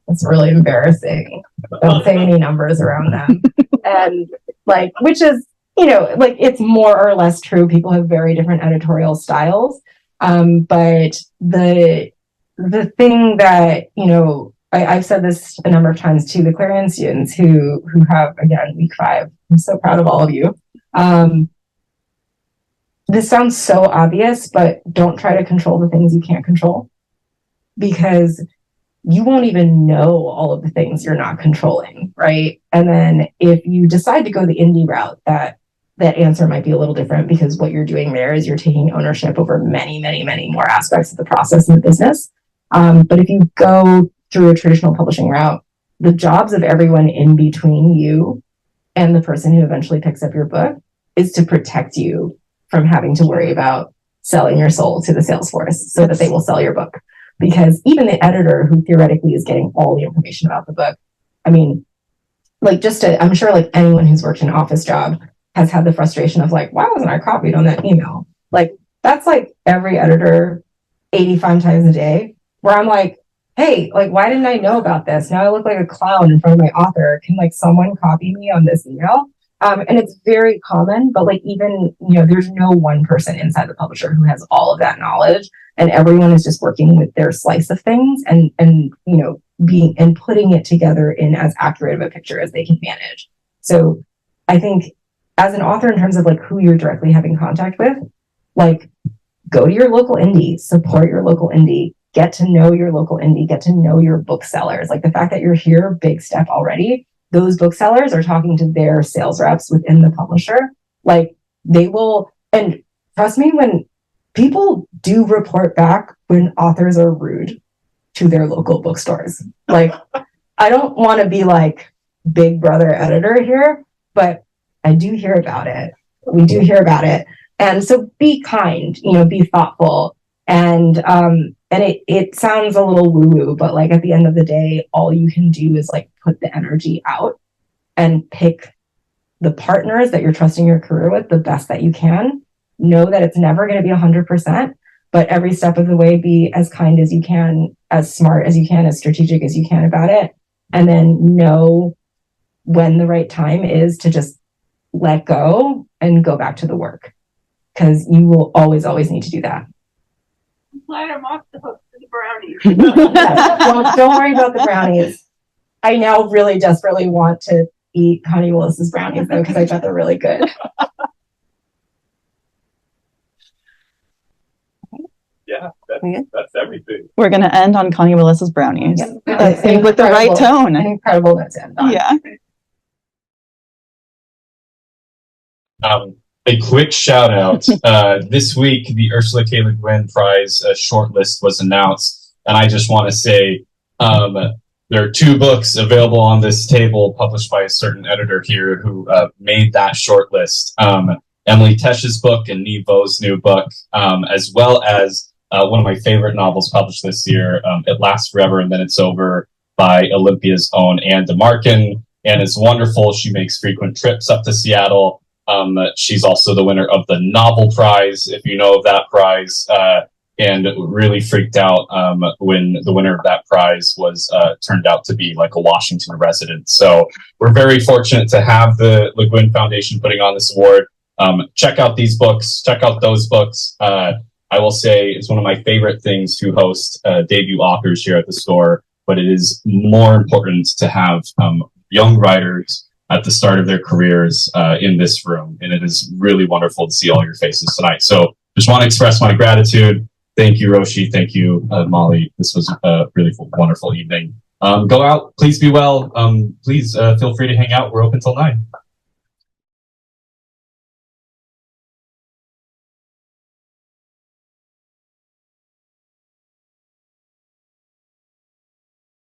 It's really embarrassing. Don't say any numbers around them. And like, which is, you know, like it's more or less true. People have very different editorial styles. But the thing that, you know, I've said this a number of times to the Clarion students who have, again, week 5. I'm so proud of all of you. This sounds so obvious, but don't try to control the things you can't control, because you won't even know all of the things you're not controlling, right? And then if you decide to go the indie route, that answer might be a little different, because what you're doing there is you're taking ownership over many, many, many more aspects of the process and the business. But if you go through a traditional publishing route, the jobs of everyone in between you and the person who eventually picks up your book is to protect you from having to worry about selling your soul to the sales force so that they will sell your book. Because even the editor, who theoretically is getting all the information about the book, I mean, like I'm sure like anyone who's worked an office job has had the frustration of like, why wasn't I copied on that email? Like, that's like every editor 85 times a day, where I'm like, hey, like, why didn't I know about this? Now I look like a clown in front of my author. Can like someone copy me on this email? And it's very common, but like even, you know, there's no one person inside the publisher who has all of that knowledge, and everyone is just working with their slice of things and you know, putting it together in as accurate of a picture as they can manage. So I think as an author, in terms of like who you're directly having contact with, like go to your local indie, support your local indie, get to know your local indie, get to know your booksellers. Like the fact that you're here, big step already. Those booksellers are talking to their sales reps within the publisher. Like they will, and trust me, when people do report back when authors are rude to their local bookstores. Like, I don't want to be like big brother editor here, but I do hear about it. We do hear about it. And so be kind, you know, be thoughtful. And it sounds a little woo-woo, but like at the end of the day, all you can do is like put the energy out and pick the partners that you're trusting your career with the best that you can. Know that it's never going to be 100%, but every step of the way, be as kind as you can, as smart as you can, as strategic as you can about it. And then know when the right time is to just let go and go back to the work, because you will always need to do that. I'm glad I'm off the hook for the brownies. Don't worry about the brownies. I now really desperately want to eat Connie Willis's brownies though, because I bet they're really good. Yeah, that's everything. We're going to end on Connie Willis's brownies. Yep. That seems like the right tone. An incredible note to end on. Yeah. A quick shout out. This week, the Ursula K. Le Guin Prize shortlist was announced. And I just want to say there are 2 books available on this table published by a certain editor here who made that shortlist. Emily Tesch's book and Neve Vo's new book, as well as one of my favorite novels published this year, It Lasts Forever and Then It's Over, by Olympia's own Anne DeMarkin. Anne is wonderful. She makes frequent trips up to Seattle. She's also the winner of the Novel Prize, if you know of that prize, and really freaked out when the winner of that prize was turned out to be like a Washington resident. So we're very fortunate to have the Le Guin Foundation putting on this award. Check out these books, check out those books. I will say it's one of my favorite things to host debut authors here at the store, but it is more important to have young writers at the start of their careers in this room. And it is really wonderful to see all your faces tonight. So just want to express my gratitude. Thank you, Ruoxi. Thank you, Molly. This was a really wonderful evening. Go out. Please be well. Please feel free to hang out. We're open till 9.